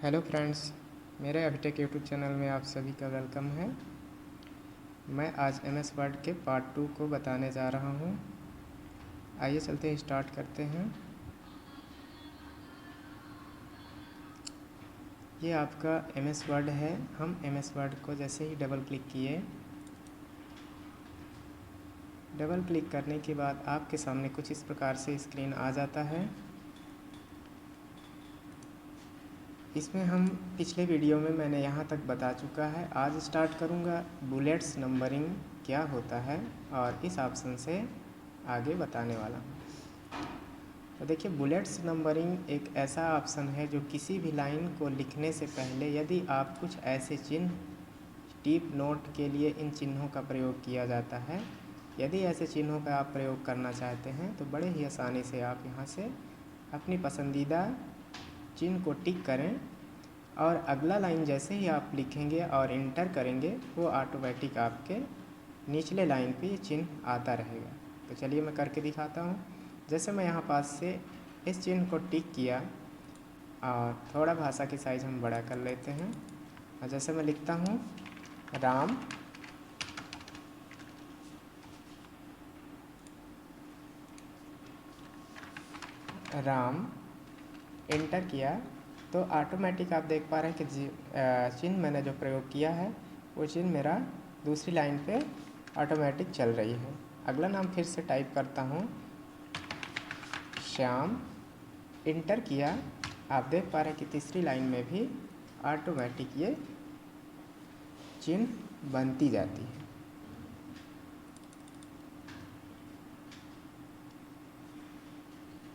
Hello friends, मेरे अभिटेक YouTube channel में आप सभी का वेलकम है। मैं आज एमएस वर्ड के पार्ट 2 को बताने जा रहा हूँ। आइए चलते हैं, स्टार्ट करते हैं। ये आपका एमएस वर्ड है। हम एमएस वर्ड को जैसे ही डबल क्लिक किए, डबल क्लिक करने के बाद आपके सामने कुछ इस प्रकार से स्क्रीन आ जाता है। इसमें हम पिछले वीडियो में मैंने यहाँ तक बता चुका है। आज स्टार्ट करूँगा बुलेट्स नंबरिंग क्या होता है और इस ऑप्शन से आगे बताने वाला हूँ। तो देखिए, बुलेट्स नंबरिंग एक ऐसा ऑप्शन है जो किसी भी लाइन को लिखने से पहले यदि आप कुछ ऐसे चिन्ह, टिप नोट के लिए इन चिन्हों का प्रयोग किया जाता है। यदि ऐसे चिन्हों का आप प्रयोग करना चाहते हैं तो बड़े ही आसानी से आप यहाँ से अपनी पसंदीदा चिन्ह को टिक करें और अगला लाइन जैसे ही आप लिखेंगे और इंटर करेंगे वो ऑटोमेटिक आपके निचले लाइन पे ये चिन्ह आता रहेगा। तो चलिए मैं करके दिखाता हूँ। जैसे मैं यहाँ पास से इस चिन्ह को टिक किया और थोड़ा भाषा की साइज़ हम बड़ा कर लेते हैं और जैसे मैं लिखता हूँ राम, राम, इंटर किया तो ऑटोमेटिक आप देख पा रहे हैं कि चिन्ह मैंने जो प्रयोग किया है वो चिन्ह मेरा दूसरी लाइन पे ऑटोमेटिक चल रही है। अगला नाम फिर से टाइप करता हूँ श्याम, इंटर किया, आप देख पा रहे हैं कि तीसरी लाइन में भी ऑटोमेटिक ये चिन्ह बनती जाती है।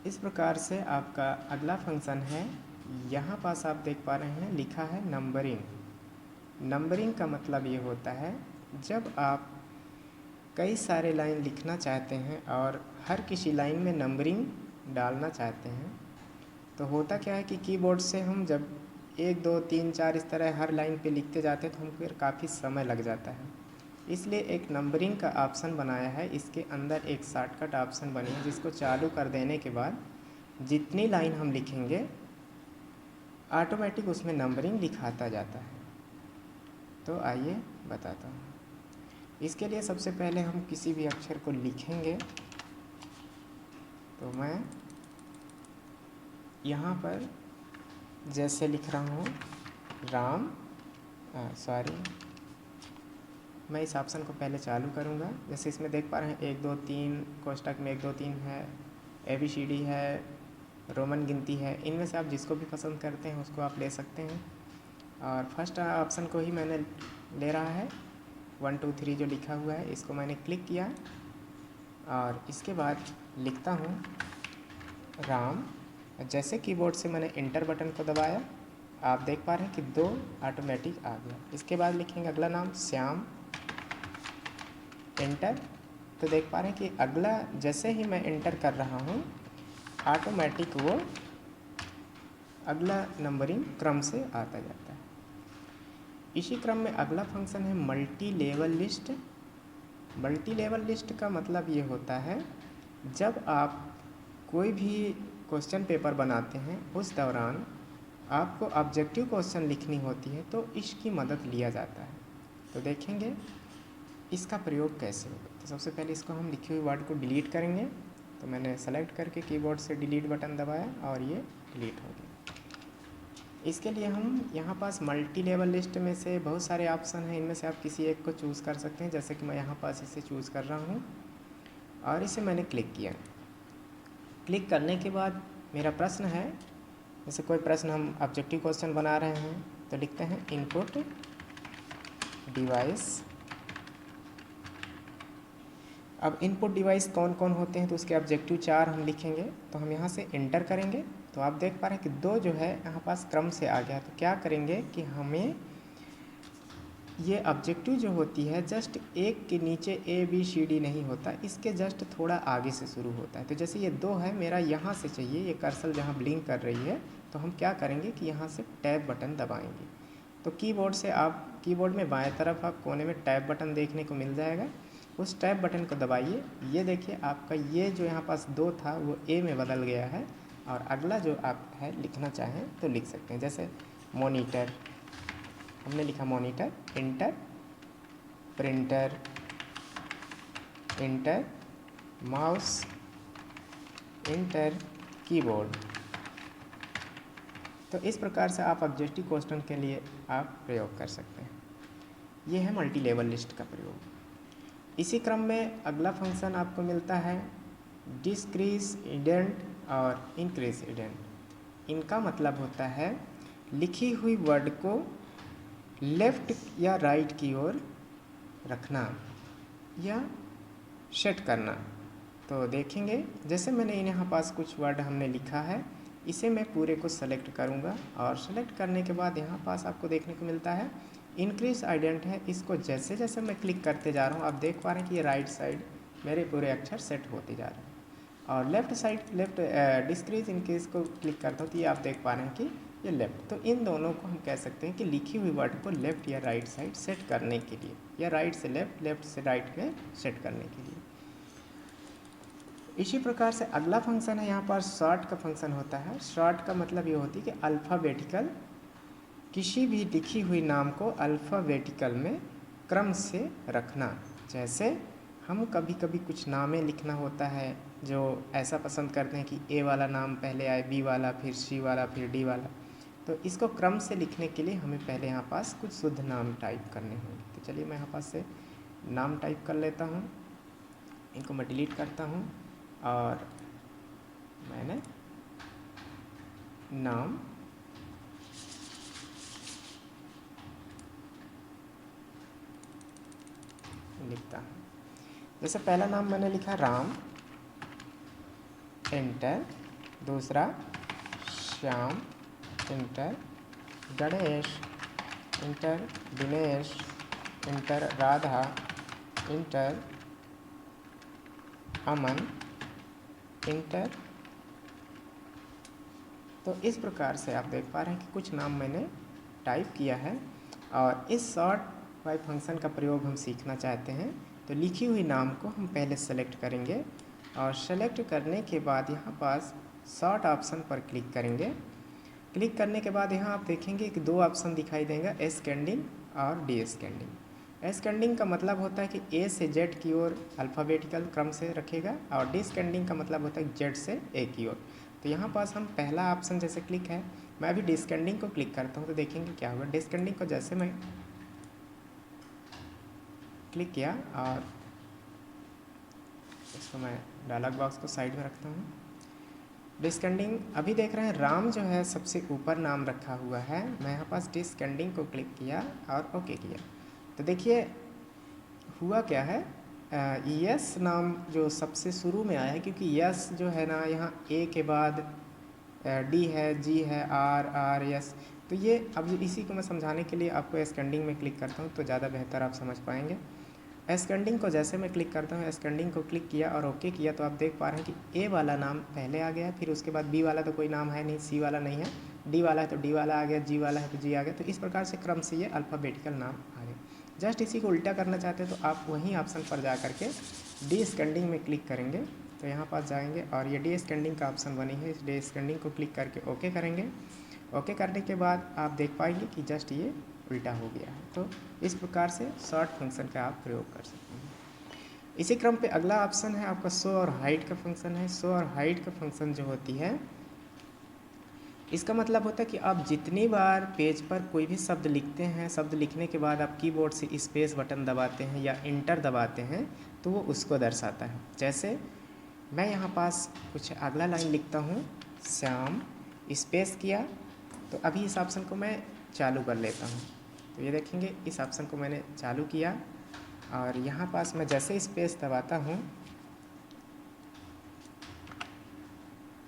इस प्रकार से आपका अगला फंक्शन है, यहाँ पास आप देख पा रहे हैं लिखा है नंबरिंग। नंबरिंग का मतलब ये होता है जब आप कई सारे लाइन लिखना चाहते हैं और हर किसी लाइन में नंबरिंग डालना चाहते हैं तो होता क्या है कि कीबोर्ड से हम जब 1 2 3 4 इस तरह हर लाइन पे लिखते जाते हैं तो हमको फिर काफ़ी समय लग जाता है। इसलिए एक नंबरिंग का ऑप्शन बनाया है। इसके अंदर एक शॉर्टकट ऑप्शन बनी है जिसको चालू कर देने के बाद जितनी लाइन हम लिखेंगे ऑटोमेटिक उसमें नंबरिंग लिखाता जाता है। तो आइए बताता हूँ। इसके लिए सबसे पहले हम किसी भी अक्षर को लिखेंगे तो मैं यहाँ पर जैसे लिख रहा हूँ राम, मैं इस ऑप्शन को पहले चालू करूँगा। जैसे इसमें देख पा रहे हैं 1 2 3 कोष्टक में 1 2 3 है, ABCD है, रोमन गिनती है। इनमें से आप जिसको भी पसंद करते हैं उसको आप ले सकते हैं। और फर्स्ट ऑप्शन को ही मैंने ले रहा है, 1 2 3 जो लिखा हुआ है इसको मैंने क्लिक किया और इसके बाद लिखता हूँ राम। जैसे कीबोर्ड से मैंने इंटर बटन को दबाया, आप देख पा रहे हैं कि 2 ऑटोमेटिक आ गया। इसके बाद लिखेंगे अगला नाम श्याम, इंटर। तो देख पा रहे हैं कि अगला जैसे ही मैं इंटर कर रहा हूँ ऑटोमेटिक वो अगला नंबरिंग क्रम से आता जाता है। इसी क्रम में अगला फंक्शन है multi level list. Multi level list का मतलब ये होता है जब आप कोई भी क्वेश्चन पेपर बनाते हैं उस दौरान आपको ऑब्जेक्टिव क्वेश्चन लिखनी होती है तो इसकी मदद लिया जाता है। तो देखेंगे इसका प्रयोग कैसे होगा। तो सबसे पहले इसको हम लिखे हुए वर्ड को डिलीट करेंगे। तो मैंने सेलेक्ट करके कीबोर्ड से डिलीट बटन दबाया और ये डिलीट हो गया। इसके लिए हम यहाँ पास मल्टी लेवल लिस्ट में से बहुत सारे ऑप्शन हैं, इनमें से आप किसी एक को चूज़ कर सकते हैं। जैसे कि मैं यहाँ पास इसे चूज़ कर रहा हूँ और इसे मैंने क्लिक किया। क्लिक करने के बाद मेरा प्रश्न है, जैसे कोई प्रश्न हम ऑब्जेक्टिव क्वेश्चन बना रहे हैं तो लिखते हैं इनपुट डिवाइस। अब इनपुट डिवाइस कौन कौन होते हैं तो उसके ऑब्जेक्टिव 4 हम लिखेंगे। तो हम यहाँ से इंटर करेंगे तो आप देख पा रहे हैं कि 2 जो है यहाँ पास क्रम से आ गया। तो क्या करेंगे कि हमें ये ऑब्जेक्टिव जो होती है जस्ट एक के नीचे ABCD नहीं होता, इसके जस्ट थोड़ा आगे से शुरू होता है। तो जैसे ये 2 है, मेरा यहाँ से चाहिए, ये कर्सर जहाँ ब्लिंक कर रही है तो हम क्या करेंगे कि यहाँ से टैब बटन दबाएंगे। तो कीबोर्ड से आप कीबोर्ड में बाएं तरफ आप कोने में टैब बटन देखने को मिल जाएगा, उस टैब बटन को दबाइए। ये देखिए आपका ये जो यहाँ पास 2 था वो A में बदल गया है और अगला जो आप है लिखना चाहें तो लिख सकते हैं। जैसे मॉनिटर, हमने लिखा monitor, inter, printer, inter, mouse, inter, keyboard. तो इस प्रकार से आप ऑब्जेक्टिव क्वेश्चन के लिए आप प्रयोग कर सकते हैं। ये है मल्टी लेवल लिस्ट का प्रयोग। इसी क्रम में अगला फंक्शन आपको मिलता है डिक्रीज इंडेंट और इंक्रीज इंडेंट। इनका मतलब होता है लिखी हुई वर्ड को लेफ्ट या राइट की ओर रखना या सेट करना। तो देखेंगे, जैसे मैंने यहाँ पास कुछ वर्ड हमने लिखा है, इसे मैं पूरे को सेलेक्ट करूँगा और सेलेक्ट करने के बाद यहाँ पास आपको देखने को मिलता है इंक्रीज आइडेंट है। इसको जैसे जैसे मैं क्लिक करते जा रहा हूँ, आप देख पा रहे हैं कि ये राइट साइड मेरे पूरे अक्षर सेट होते जा रहे हैं, और left side left decrease increase को क्लिक करता हूँ तो ये आप देख पा रहे हैं कि ये लेफ्ट। तो इन दोनों को हम कह सकते हैं कि लिखी हुई वर्ड को लेफ्ट या राइट साइड सेट करने के लिए, या राइट से लेफ्ट, लेफ्ट से राइट में सेट करने के लिए। इसी प्रकार से अगला फंक्शन है यहाँ पर सॉर्ट का फंक्शन होता है। सॉर्ट का मतलब ये होती है कि अल्फ़ाबेटिकल, किसी भी लिखी हुई नाम को अल्फ़ाबेटिकल में क्रम से रखना। जैसे हम कभी कभी कुछ नामें लिखना होता है जो ऐसा पसंद करते हैं कि ए वाला नाम पहले आए, बी वाला, फिर सी वाला, फिर डी वाला। तो इसको क्रम से लिखने के लिए हमें पहले यहाँ पास कुछ शुद्ध नाम टाइप करने होंगे। तो चलिए मैं यहाँ पास से नाम टाइप कर लेता हूँ, इनको मैं डिलीट करता हूँ और मैंने नाम लिखता हूँ। जैसे पहला नाम मैंने लिखा राम, इंटर, दूसरा Shyam, enter, Ganesh, enter, Dinesh, enter, Radha, enter, Aman, enter. तो इस प्रकार से आप देख पा रहे हैं कि कुछ नाम मैंने टाइप किया है, और इस सॉर्ट बाय फंक्शन का प्रयोग हम सीखना चाहते हैं। तो लिखी हुई नाम को हम पहले सेलेक्ट करेंगे और सेलेक्ट करने के बाद यहाँ पास सॉर्ट ऑप्शन पर क्लिक करेंगे। क्लिक करने के बाद यहाँ आप देखेंगे कि दो ऑप्शन दिखाई देंगे, एस्केंडिंग और डी एस्केंडिंग। एस्केंडिंग का मतलब होता है कि ए से जेड की ओर अल्फ़ाबेटिकल क्रम से रखेगा, और डी एस्केंडिंग का मतलब होता है जेड से ए की ओर। तो यहाँ पास हम पहला ऑप्शन जैसे क्लिक है, मैं अभी डिस्केंडिंग को क्लिक करता हूँ तो देखेंगे क्या होगा। डिस्केंडिंग को जैसे मैं क्लिक किया और इसको मैं डायलॉग बॉक्स को साइड में रखता हूँ। डिस्केंडिंग अभी देख रहे हैं राम जो है सबसे ऊपर नाम रखा हुआ है, मैं यहाँ पास डिस्केंडिंग को क्लिक किया और ओके किया। तो देखिए हुआ क्या है, यस नाम जो सबसे शुरू में आया है, क्योंकि यस जो है ना यहाँ ए के बाद डी है, जी है, आर यस। तो ये अब इसी को मैं समझाने के लिए आपको एस्केंडिंग में क्लिक करता हूँ तो ज़्यादा बेहतर आप समझ पाएंगे। एस्केंडिंग को जैसे मैं क्लिक करता हूँ, एस्केंडिंग को क्लिक किया और ओके किया, तो आप देख पा रहे हैं कि ए वाला नाम पहले आ गया, फिर उसके बाद बी वाला तो कोई नाम है नहीं, सी वाला नहीं है, डी वाला है तो डी वाला आ गया, जी वाला है तो जी आ गया। तो इस प्रकार से क्रम से ये अल्फ़ाबेटिकल नाम आ गए। जस्ट इसी को उल्टा करना चाहते हैं तो आप वहीं ऑप्शन पर जा करके डी एस्केंडिंग में क्लिक करेंगे, तो यहाँ पास जाएंगे और ये डी एस्केंडिंग का ऑप्शन बनी है, इस डी एस्केंडिंग को क्लिक करके ओके करेंगे। ओके करने के बाद आप देख पाएंगे कि जस्ट ये उल्टा हो गया है। तो इस प्रकार से सॉर्ट फंक्शन का आप प्रयोग कर सकते हैं। इसी क्रम पे अगला ऑप्शन है आपका शो और हाइड का फंक्शन है। शो और हाइड का फंक्शन जो होती है, इसका मतलब होता है कि आप जितनी बार पेज पर कोई भी शब्द लिखते हैं, शब्द लिखने के बाद आप कीबोर्ड से स्पेस बटन दबाते हैं या इंटर दबाते हैं तो वो उसको दर्शाता है। जैसे मैं यहाँ पास कुछ अगला लाइन लिखता हूँ, श्याम, स्पेस किया, तो अभी इस ऑप्शन को मैं चालू कर लेता हूँ। तो ये देखेंगे इस ऑप्शन को मैंने चालू किया और यहाँ पास मैं जैसे स्पेस दबाता हूँ,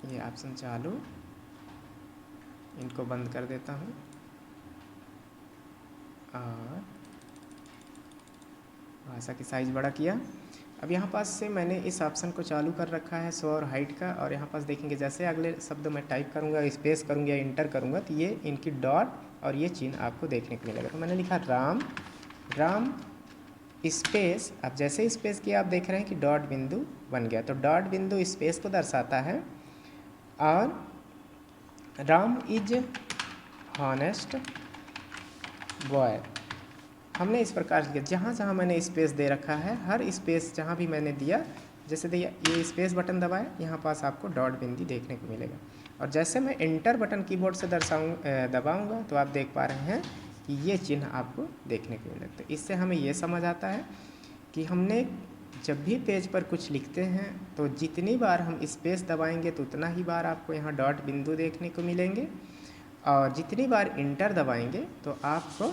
ये ऑप्शन चालू, इनको बंद कर देता हूँ और भाषा की साइज़ बड़ा किया। अब यहाँ पास से मैंने इस ऑप्शन को चालू कर रखा है शो और हाइड का, और यहाँ पास देखेंगे जैसे अगले शब्द मैं टाइप करूँगा, स्पेस करूँगा या इंटर करूँगा तो ये इनकी डॉट और ये चिन्ह आपको देखने को मिलेगा। तो मैंने लिखा राम, राम स्पेस, अब जैसे स्पेस किया आप देख रहे हैं कि डॉट बिंदु बन गया। तो डॉट बिंदु स्पेस को दर्शाता है, और राम इज हॉनेस्ट बॉय। हमने इस प्रकार से किया, जहाँ जहाँ मैंने स्पेस दे रखा है, हर स्पेस जहाँ भी मैंने दिया, जैसे दिया ये स्पेस बटन दबाए, यहाँ पास आपको डॉट बिंदी देखने को मिलेगा। और जैसे मैं एंटर बटन कीबोर्ड से दबाऊंगा तो आप देख पा रहे हैं कि ये चिन्ह आपको देखने को मिलेगा। तो इससे हमें ये समझ आता है कि हमने जब भी पेज पर कुछ लिखते हैं तो जितनी बार हम स्पेस दबाएंगे तो उतना ही बार आपको यहाँ डॉट बिंदु देखने को मिलेंगे, और जितनी बार इंटर दबाएंगे तो आपको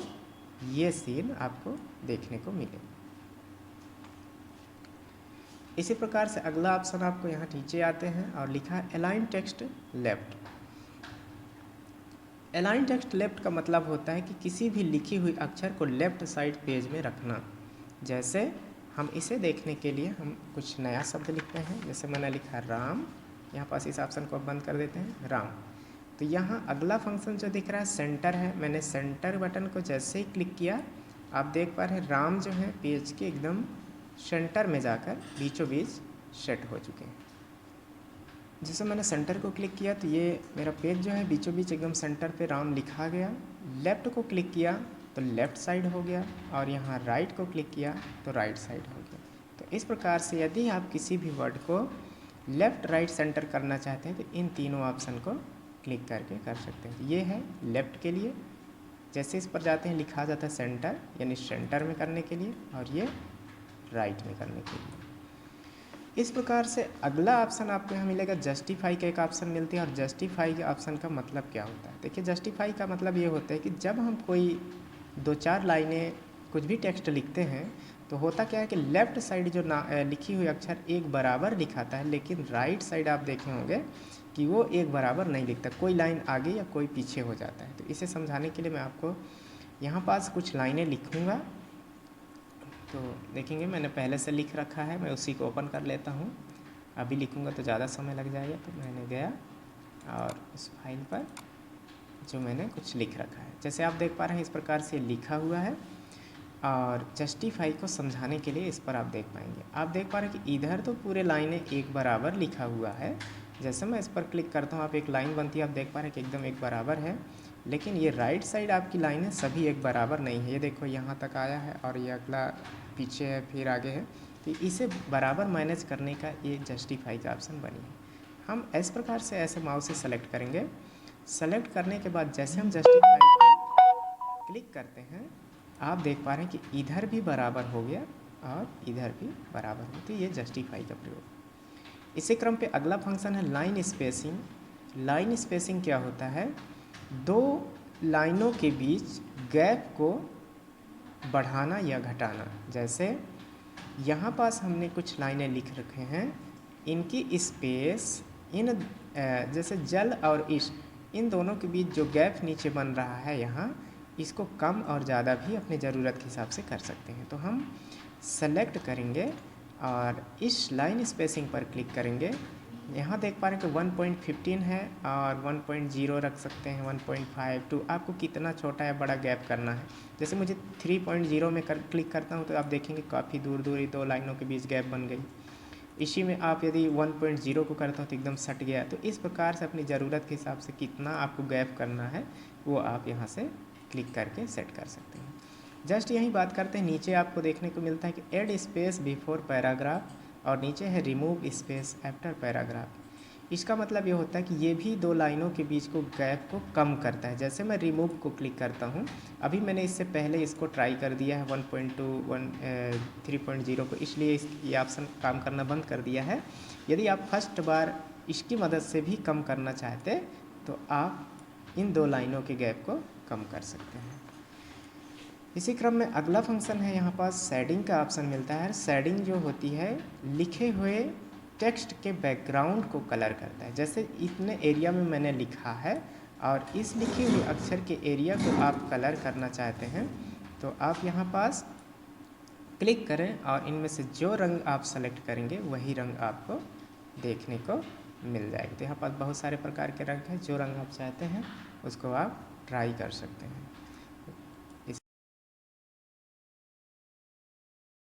ये सीन आपको देखने को मिलेगा। इसी प्रकार से अगला ऑप्शन आपको यहाँ नीचे आते हैं और लिखा है align text left. Align text left का मतलब होता है कि किसी भी लिखी हुई अक्षर को लेफ्ट साइड पेज में रखना। जैसे हम इसे देखने के लिए हम कुछ नया शब्द लिखते हैं, जैसे मैंने लिखा राम, यहाँ पास इस ऑप्शन को बंद कर देते हैं, राम। तो यहाँ अगला फंक्शन जो दिख रहा है सेंटर है, मैंने सेंटर बटन को जैसे ही क्लिक किया आप देख पा रहे हैं राम जो है पेज के एकदम सेंटर में जाकर बीचों बीच सेट हो चुके हैं। जैसे मैंने सेंटर को क्लिक किया तो ये मेरा पेज जो है बीचों बीच एकदम सेंटर पे राम लिखा गया। लेफ़्ट को क्लिक किया तो लेफ़्ट साइड हो गया, और यहाँ राइट को क्लिक किया तो राइट साइड हो गया। तो इस प्रकार से यदि आप किसी भी वर्ड को लेफ़्ट राइट सेंटर करना चाहते हैं तो इन तीनों ऑप्शन को क्लिक करके कर सकते हैं। ये है लेफ़्ट के लिए, जैसे इस पर जाते हैं लिखा जाता है सेंटर, यानी सेंटर में करने के लिए, और ये राइट में करने के लिए। इस प्रकार से अगला ऑप्शन आपको यहाँ मिलेगा जस्टिफाई का एक ऑप्शन मिलती है। और जस्टिफाई के ऑप्शन का मतलब क्या होता है? देखिए जस्टिफाई का मतलब ये होता है कि जब हम कोई 2-4 लाइनें कुछ भी टेक्स्ट लिखते हैं तो होता क्या है कि लेफ़्ट साइड जो लिखी हुई अक्षर एक बराबर लिखाता है, लेकिन राइट साइड आप देखे होंगे कि वो एक बराबर नहीं लिखता, कोई लाइन आगे या कोई पीछे हो जाता है। तो इसे समझाने के लिए मैं आपको यहाँ पास कुछ लाइनें लिखूँगा। तो देखेंगे मैंने पहले से लिख रखा है, मैं उसी को ओपन कर लेता हूँ। अभी लिखूँगा तो ज़्यादा समय लग जाएगा, तो मैंने गया और उस फाइल पर जो मैंने कुछ लिख रखा है, जैसे आप देख पा रहे हैं इस प्रकार से लिखा हुआ है। और जस्टिफाई को समझाने के लिए इस पर आप देख पाएंगे, आप देख पा रहे हैं कि इधर तो पूरे लाइनें एक बराबर लिखा हुआ है। जैसे मैं इस पर क्लिक करता हूँ आप एक लाइन बनती है, आप देख पा रहे हैं कि एकदम एक बराबर है। लेकिन ये राइट साइड आपकी लाइनें सभी एक बराबर नहीं है। ये देखो यहाँ तक आया है और ये अगला पीछे है, फिर आगे है। तो इसे बराबर मैनेज करने का ये जस्टिफाई का ऑप्शन बनी है। हम इस प्रकार से ऐसे माउस से सेलेक्ट करेंगे। सेलेक्ट करने के बाद जैसे हम जस्टिफाई को क्लिक करते हैं आप देख पा रहे हैं कि इधर भी बराबर हो गया और इधर भी बराबर हो, तो ये जस्टिफाई का प्रयोग। इसी क्रम पे अगला फंक्शन है लाइन स्पेसिंग। लाइन स्पेसिंग क्या होता है? दो लाइनों के बीच गैप को बढ़ाना या घटाना। जैसे यहाँ पास हमने कुछ लाइनें लिख रखे हैं, इनकी स्पेस जैसे जल और इश्क, इन दोनों के बीच जो गैप नीचे बन रहा है यहाँ, इसको कम और ज़्यादा भी अपने ज़रूरत के हिसाब से कर सकते हैं। तो हम सेलेक्ट करेंगे और इस लाइन स्पेसिंग पर क्लिक करेंगे। यहाँ देख पा रहे हैं कि 1.15 है और 1.0 रख सकते हैं, 1.5 टू आपको कितना छोटा या बड़ा गैप करना है। जैसे मुझे 3.0 में क्लिक करता हूँ तो आप देखेंगे काफ़ी दूर दूर दो लाइनों के बीच गैप बन गई। इसी में आप यदि 1.0 को करते हो तो एकदम सट गया। तो इस प्रकार से अपनी ज़रूरत के हिसाब से कितना आपको गैप करना है वो आप यहाँ से क्लिक करके सेट कर सकते हैं। जस्ट यही बात करते हैं, नीचे आपको देखने को मिलता है कि ऐड स्पेस बिफोर पैराग्राफ, और नीचे है रिमूव स्पेस आफ्टर पैराग्राफ। इसका मतलब ये होता है कि ये भी दो लाइनों के बीच को गैप को कम करता है। जैसे मैं रिमूव को क्लिक करता हूँ, अभी मैंने इससे पहले इसको ट्राई कर दिया है 3.0 को, इसलिए ये ऑप्शन काम करना बंद कर दिया है। यदि आप फर्स्ट बार इसकी मदद से भी कम करना चाहते तो आप इन दो लाइनों के गैप को कम कर सकते हैं। इसी क्रम में अगला फंक्शन है, यहाँ पास शेडिंग का ऑप्शन मिलता है। शेडिंग जो होती है लिखे हुए टेक्स्ट के बैकग्राउंड को कलर करता है। जैसे इतने एरिया में मैंने लिखा है और इस लिखे हुए अक्षर के एरिया को आप कलर करना चाहते हैं तो आप यहाँ पास क्लिक करें और इनमें से जो रंग आप सेलेक्ट करेंगे वही रंग आपको देखने को मिल जाएगा। तो यहाँ पास बहुत सारे प्रकार के रंग हैं, जो रंग आप चाहते हैं उसको आप ट्राई कर सकते हैं।